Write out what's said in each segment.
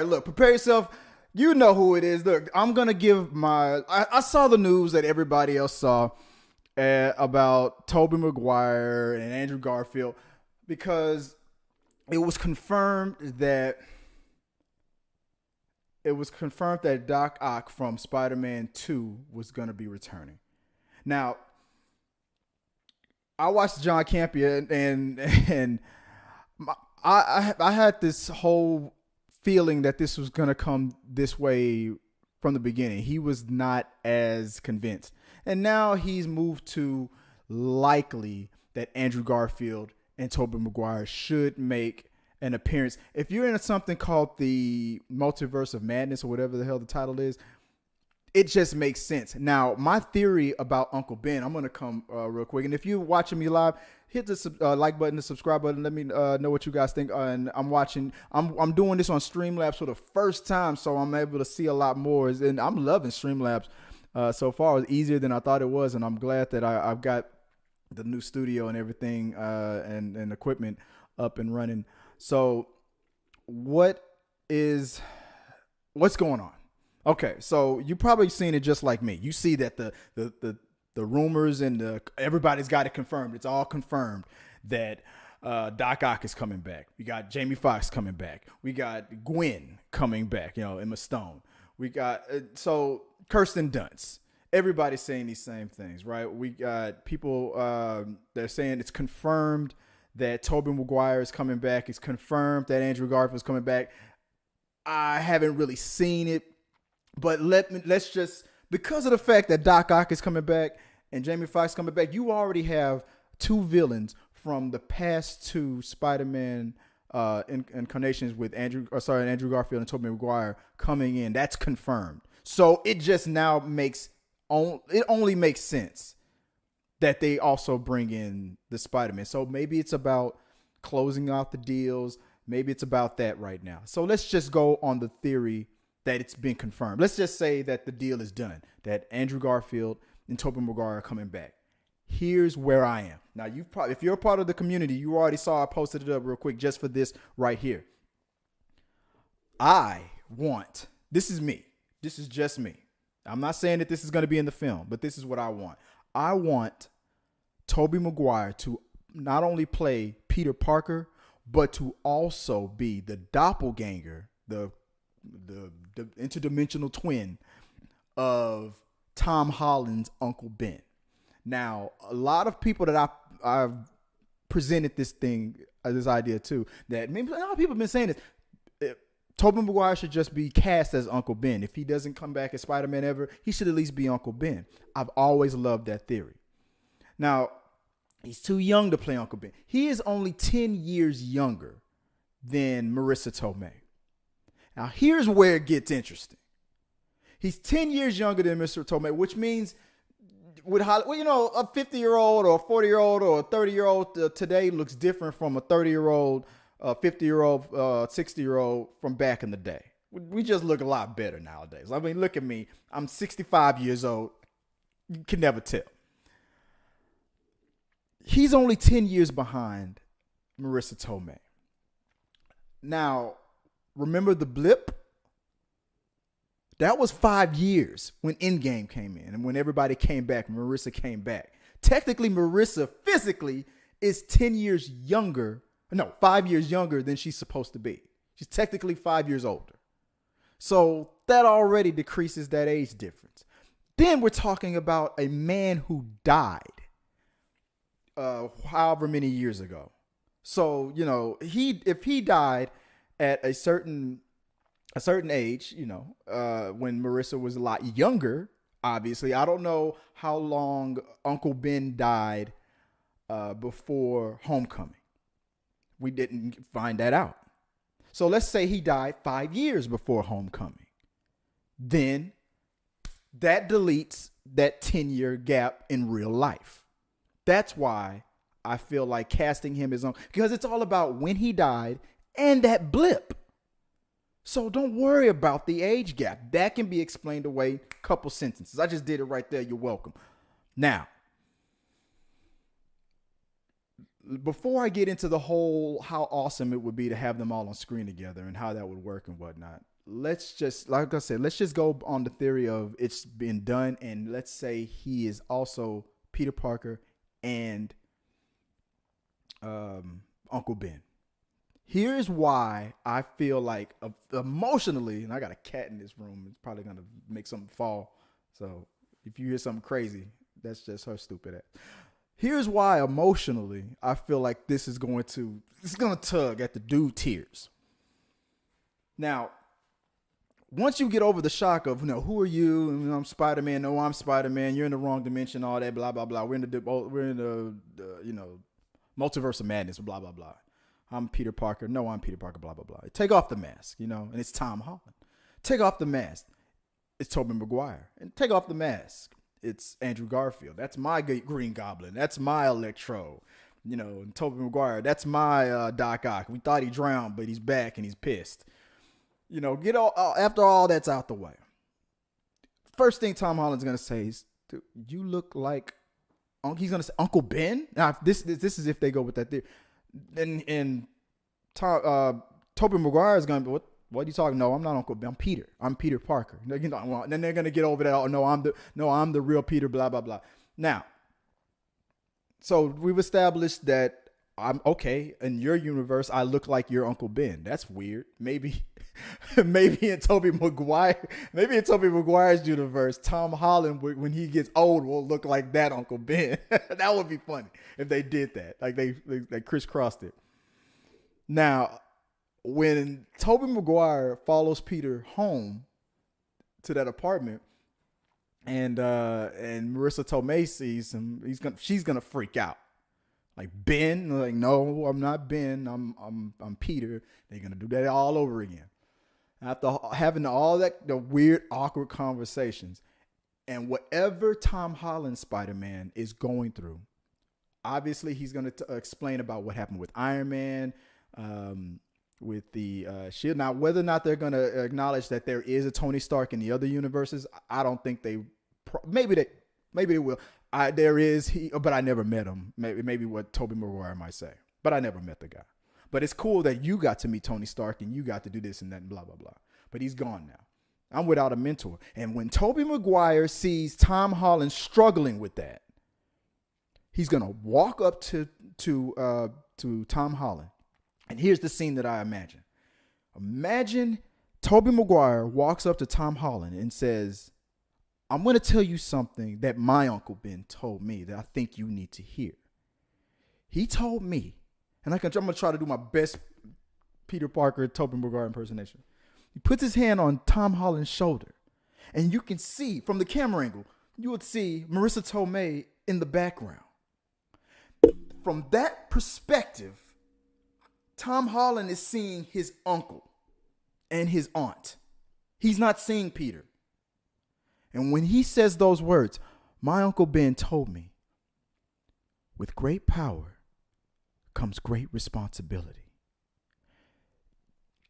right, look, prepare yourself. You know who it is. Look, I'm going to give I saw the news that everybody else saw about Tobey McGuire and Andrew Garfield because it was confirmed that Doc Ock from Spider-Man 2 was going to be returning. Now, I watched John Campea and I had this whole feeling that this was going to come this way from the beginning. He was not as convinced. And now he's moved to likely that Andrew Garfield and Tobey Maguire should make an appearance. If you're in something called the Multiverse of Madness or whatever the hell the title is, it just makes sense. Now, my theory about Uncle Ben, I'm going to come real quick. And if you're watching me live, hit the like button, the subscribe button. Let me know what you guys think. And I'm doing this on Streamlabs for the first time, so I'm able to see a lot more. And I'm loving Streamlabs so far. It's easier than I thought it was. And I'm glad that I've got the new studio and everything and equipment up and running. So what's going on? Okay, so you probably seen it just like me. You see that the rumors and everybody's got it confirmed. It's all confirmed that Doc Ock is coming back. We got Jamie Foxx coming back. We got Gwen coming back. Emma Stone. We got so Kirsten Dunst. Everybody's saying these same things, right? We got people they're saying it's confirmed that Tobey Maguire is coming back. It's confirmed that Andrew Garfield is coming back. I haven't really seen it. But let's just, because of the fact that Doc Ock is coming back and Jamie Foxx coming back, you already have two villains from the past two Spider-Man incarnations with Andrew Garfield and Tobey Maguire coming in. That's confirmed. So it just now only makes sense that they also bring in the Spider-Man. So maybe it's about closing out the deals. Maybe it's about that right now. So let's just go on the theory that it's been confirmed. Let's just say that the deal is done, that Andrew Garfield and Tobey Maguire are coming back. Here's where I am. Now, if you're a part of the community, you already saw I posted it up real quick just for this right here. This is me. This is just me. I'm not saying that this is going to be in the film, but this is what I want. I want Tobey Maguire to not only play Peter Parker, but to also be the doppelganger, the interdimensional twin of Tom Holland's Uncle Ben. Now, a lot of people that I've presented this idea to, that maybe a lot of people have been saying this. Tobey Maguire should just be cast as Uncle Ben. If he doesn't come back as Spider-Man ever, he should at least be Uncle Ben. I've always loved that theory. Now, he's too young to play Uncle Ben. He is only 10 years younger than Marissa Tomei. Now, here's where it gets interesting. He's 10 years younger than Mr. Tomei, which means a 50-year-old or a 40-year-old or a 30-year-old today looks different from a 30-year-old, 50-year-old, 60-year-old from back in the day. We just look a lot better nowadays. I mean, look at me. I'm 65 years old. You can never tell. He's only 10 years behind Marissa Tomei. Now, remember the blip? That was 5 years when Endgame came in and when everybody came back, Marissa came back. Technically, Marissa physically is 5 years younger than she's supposed to be. She's technically 5 years older. So that already decreases that age difference. Then we're talking about a man who died however many years ago. So, if he died at a certain age, when Marissa was a lot younger, obviously. I don't know how long Uncle Ben died before Homecoming. We didn't find that out. So let's say he died 5 years before Homecoming. Then that deletes that 10-year gap in real life. That's why I feel like casting him as because it's all about when he died and that blip. So don't worry about the age gap. That can be explained away. Couple sentences. I just did it right there. You're welcome. Now, before I get into the whole how awesome it would be to have them all on screen together and how that would work and whatnot, let's just, like I said, let's just go on the theory of it's been done, and let's say he is also Peter Parker and Uncle Ben. Here's why I feel like emotionally, and I got a cat in this room. It's probably gonna make something fall. So if you hear something crazy, that's just her stupid ass. Here's why emotionally I feel like this is gonna tug at the dude tears. Now, once you get over the shock of, who are you? I'm Spider-Man. No, I'm Spider-Man. You're in the wrong dimension. All that, blah blah blah. We're in the multiverse of madness. Blah blah blah. I'm Peter Parker. No, I'm Peter Parker. Blah blah blah. Take off the mask, and it's Tom Holland. Take off the mask. It's Tobey McGuire. And take off the mask. It's Andrew Garfield. That's my Green Goblin. That's my Electro. And Tobey McGuire. That's my Doc Ock. We thought he drowned, but he's back and he's pissed. Get after all that's out the way. First thing Tom Holland's gonna say is, "Dude, you look like." He's gonna say Uncle Ben. Now, this is if they go with that theory. And Tobey Maguire is gonna be, what are you talking? No, I'm not Uncle Ben. I'm Peter. I'm Peter Parker. Then they're gonna get over that. Oh, no, I'm the real Peter. Blah blah blah. Now, so we've established that I'm okay in your universe. I look like your Uncle Ben. That's weird. Maybe in Tobey Maguire's universe, Tom Holland, when he gets old, will look like that Uncle Ben. That would be funny if they did that. Like they crisscrossed it. Now, when Tobey Maguire follows Peter home to that apartment, and Marissa Tomei sees him, she's gonna freak out. Like, Ben, like, no, I'm not Ben. I'm Peter. They're gonna do that all over again. After having all the weird, awkward conversations, and whatever Tom Holland's Spider-Man is going through, obviously he's going to explain about what happened with Iron Man, with the Shield. Now, whether or not they're going to acknowledge that there is a Tony Stark in the other universes, I don't think they. Maybe they will. There is but I never met him. Maybe what Tobey Maguire might say, but I never met the guy. But it's cool that you got to meet Tony Stark and you got to do this and that and blah, blah, blah. But he's gone now. I'm without a mentor. And when Tobey Maguire sees Tom Holland struggling with that, he's going to walk up to Tom Holland. And here's the scene that I imagine. Imagine Tobey Maguire walks up to Tom Holland and says, I'm going to tell you something that my Uncle Ben told me that I think you need to hear. He told me, and I'm going to try to do my best Peter Parker, Tobey Maguire impersonation. He puts his hand on Tom Holland's shoulder, and you can see from the camera angle, you would see Marissa Tomei in the background. From that perspective, Tom Holland is seeing his uncle and his aunt. He's not seeing Peter. And when he says those words, my Uncle Ben told me, with great power comes great responsibility.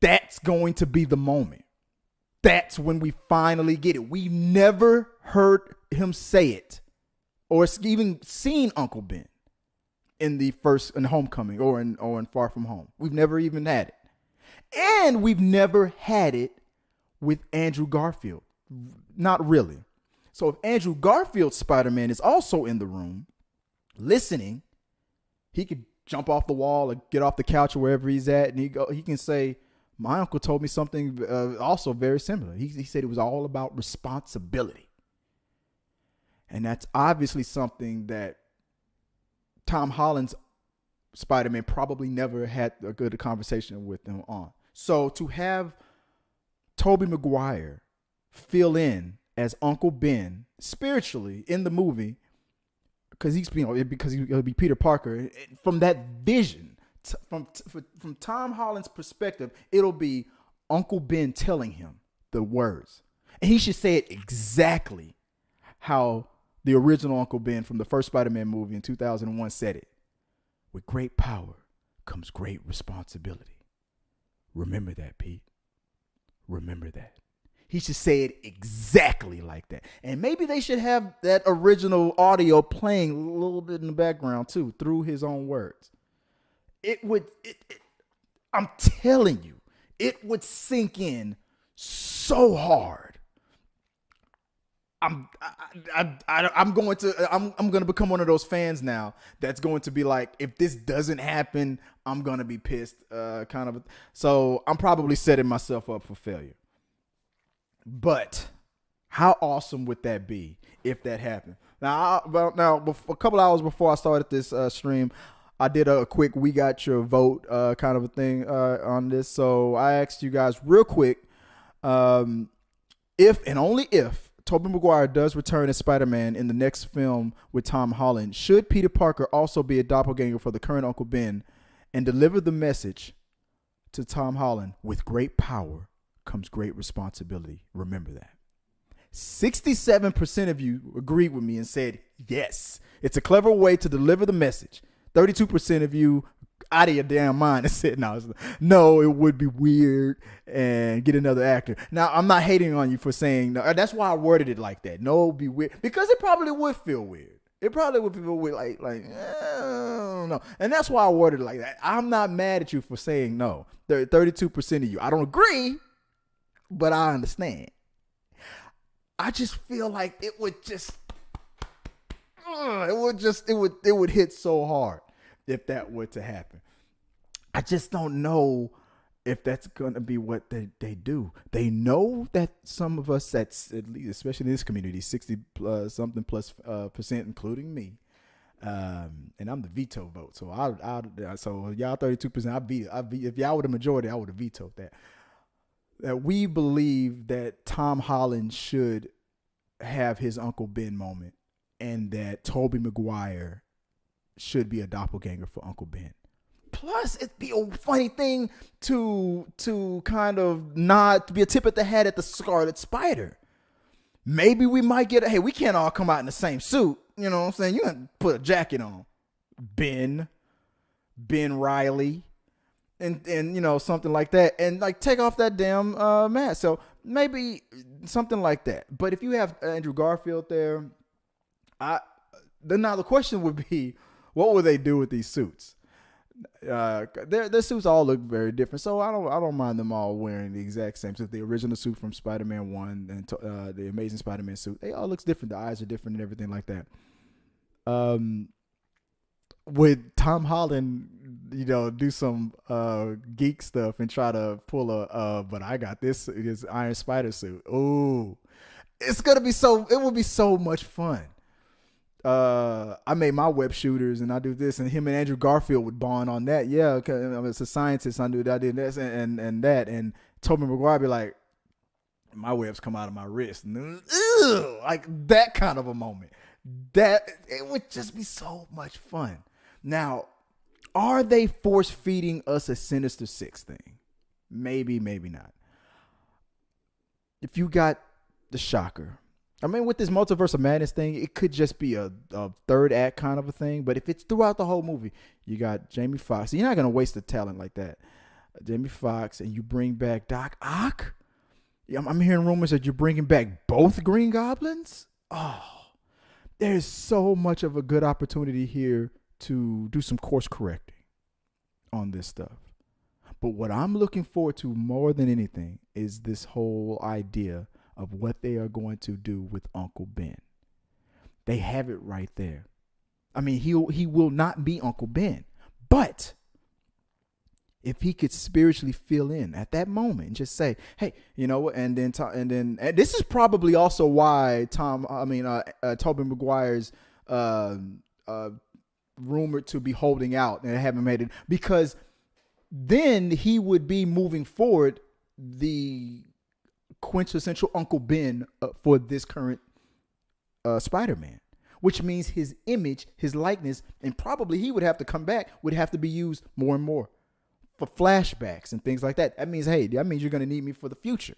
That's going to be the moment. That's when we finally get it. We've never heard him say it or even seen Uncle Ben in Homecoming or in Far From Home. We've never even had it. And we've never had it with Andrew Garfield. Not really. So if Andrew Garfield's Spider-Man is also in the room listening, he could jump off the wall or get off the couch or wherever he's at, and he can say, my uncle told me something also very similar. He said it was all about responsibility. And that's obviously something that Tom Holland's Spider-Man probably never had a good conversation with him on. So to have Tobey Maguire fill in as Uncle Ben spiritually in the movie, because he'll be Peter Parker, from that vision, from Tom Holland's perspective, it'll be Uncle Ben telling him the words, and he should say it exactly how the original Uncle Ben from the first Spider-Man movie in 2001 said it. With great power comes great responsibility. Remember that, Pete. Remember that. He should say it exactly like that. And maybe they should have that original audio playing a little bit in the background too, through his own words. I'm telling you, it would sink in so hard. I'm going to become one of those fans now that's going to be like, if this doesn't happen, I'm going to be pissed. So I'm probably setting myself up for failure. But how awesome would that be if that happened? Now, a couple hours before I started this stream, I did a quick "we got your vote" kind of a thing on this. So I asked you guys real quick, if and only if Tobey McGuire does return as Spider-Man in the next film with Tom Holland, should Peter Parker also be a doppelganger for the current Uncle Ben and deliver the message to Tom Holland, with great power comes great responsibility? Remember that. 67% of you agreed with me and said, yes, it's a clever way to deliver the message. 32% of you out of your damn mind and said, no, it would be weird and get another actor. Now, I'm not hating on you for saying no. That's why I worded it like that. No, it would be weird, because it probably would feel weird. It probably would feel weird, like I don't know. And that's why I worded it like that. I'm not mad at you for saying no. 32% of you. I don't agree, but I understand. I just feel like it would hit so hard if that were to happen. I just don't know if that's going to be what they do. They know that some of us, that's at least, especially in this community, 60 plus something plus percent, including me, and I'm the veto vote. So so y'all 32%. If y'all were the majority, I would have vetoed that. That we believe that Tom Holland should have his Uncle Ben moment, and that Tobey McGuire should be a doppelganger for Uncle Ben. Plus, it'd be a funny thing to kind of nod, to be a tip at the hat at the Scarlet Spider. Maybe we might get hey, we can't all come out in the same suit. You know what I'm saying? You got to put a jacket on. Ben Riley, and something like that, and like take off that damn mask. So maybe something like that. But if you have Andrew Garfield there, then now the question would be, what will they do with these suits? Their suits all look very different, so I don't mind them all wearing the exact same suit. The original suit from Spider-Man 1 and the Amazing Spider-Man suit, they all looks different. The eyes are different and everything like that. With Tom Holland, do some geek stuff and try to pull but I got this Iron Spider suit. Ooh, it would be so much fun. I made my web shooters and I do this, and him and Andrew Garfield would bond on that. Yeah, because it's a scientist. I knew that I did this and that, and Tobey McGuire be like, my webs come out of my wrist, and like that kind of a moment. That it would just be so much fun. Now, are they force feeding us a Sinister Six thing? Maybe, maybe not. If you got the Shocker, I mean, with this Multiverse of Madness thing, it could just be a third act kind of a thing. But if it's throughout the whole movie, you got Jamie Foxx. You're not going to waste a talent like that. Jamie Foxx, and you bring back Doc Ock. I'm hearing rumors that you're bringing back both Green Goblins. Oh, there's so much of a good opportunity here to do some course correcting on this stuff. But what I'm looking forward to more than anything is this whole idea of what they are going to do with Uncle Ben. They have it right there. I mean, he will not be Uncle Ben, but if he could spiritually fill in at that moment and just say, hey, you know what? And this is probably also why Tobey Maguire's rumored to be holding out and haven't made it, because then he would be moving forward the quintessential Uncle Ben for this current Spider-Man, which means his image, his likeness, and probably he would have to come back, would have to be used more and more for flashbacks and things like that. That means you're going to need me for the future.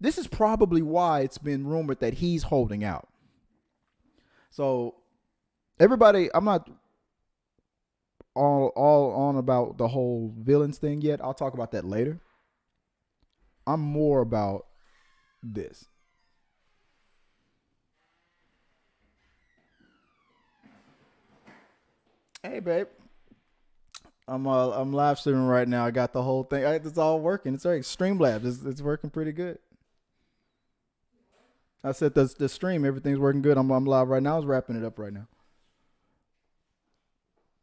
This is probably why it's been rumored that he's holding out. So everybody, I'm not all on about the whole villains thing yet. I'll talk about that later. I'm more about this. Hey, babe. I'm live streaming right now. I got the whole thing. It's all working. It's right. Streamlabs. It's working pretty good. I said the stream, everything's working good. I'm live right now. I was wrapping it up right now.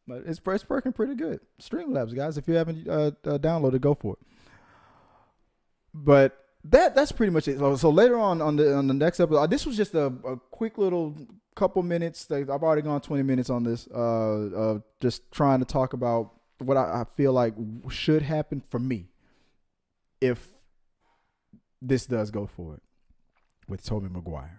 But it's working pretty good. Streamlabs, guys. If you haven't downloaded, go for it. But that's pretty much it. So later on the next episode, this was just a quick little couple minutes. I've already gone 20 minutes on this. Just trying to talk about what I feel like should happen for me if this does go forward with Tobey McGuire.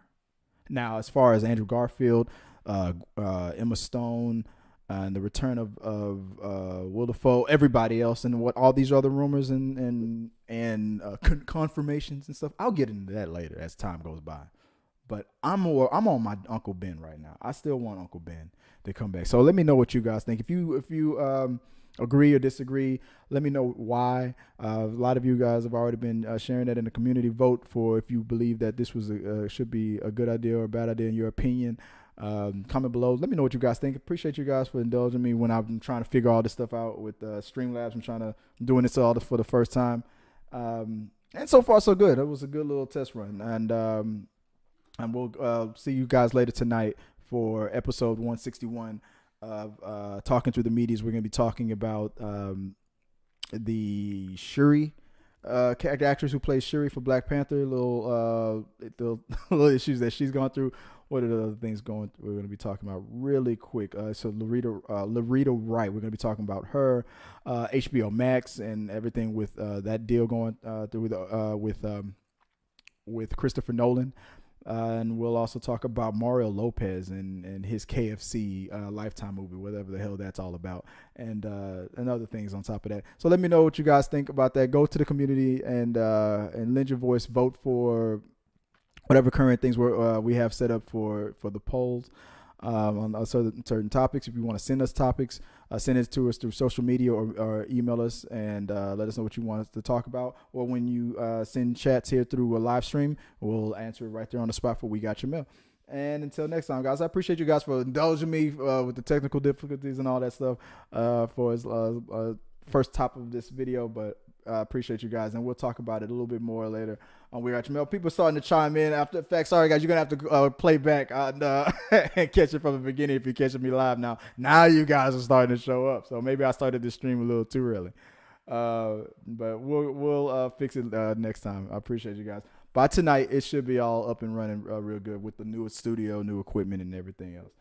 Now, as far as Andrew Garfield, Emma Stone, and the return of Will Dafoe, everybody else, and what all these other rumors and confirmations and stuff, I'll get into that later as time goes by. But I'm on my Uncle Ben right now. I still want Uncle Ben to come back. So let me know what you guys think. If you agree or disagree, let me know why. A lot of you guys have already been sharing that in the community. Vote for if you believe that this was should be a good idea or a bad idea in your opinion. Comment below. Let me know what you guys think. Appreciate you guys for indulging me when I'm trying to figure all this stuff out with Streamlabs. I'm doing this all for the first time. And so far so good. It was a good little test run. And we'll see you guys later tonight for episode 161 of Talking Through the Medias. We're going to be talking about the Shuri actress who plays Shuri for Black Panther. Little issues that she's gone through. What are the other things we're going to be talking about really quick? So Larita Wright, we're going to be talking about her, HBO Max and everything with that deal going through with Christopher Nolan. And we'll also talk about Mario Lopez and his KFC Lifetime movie, whatever the hell that's all about, and other things on top of that. So let me know what you guys think about that. Go to the community and lend your voice. Vote for whatever current things we have set up for the polls on certain topics. If you want to send us topics, send it to us through social media or email us and let us know what you want us to talk about. Or when you send chats here through a live stream, we'll answer it right there on the spot for We Got Your Mail. And until next time, guys, I appreciate you guys for indulging me with the technical difficulties and all that stuff for his first top of this video. But I appreciate you guys, and we'll talk about it a little bit more later on We Got Your Mail. People starting to chime in after the fact. Sorry, guys, you're going to have to play back and catch it from the beginning if you're catching me live now. Now you guys are starting to show up, so maybe I started this stream a little too early. But we'll fix it next time. I appreciate you guys. By tonight, it should be all up and running real good with the newest studio, new equipment, and everything else.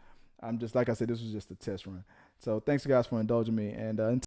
I'm just, like I said, this was just a test run. So thanks, guys, for indulging me, and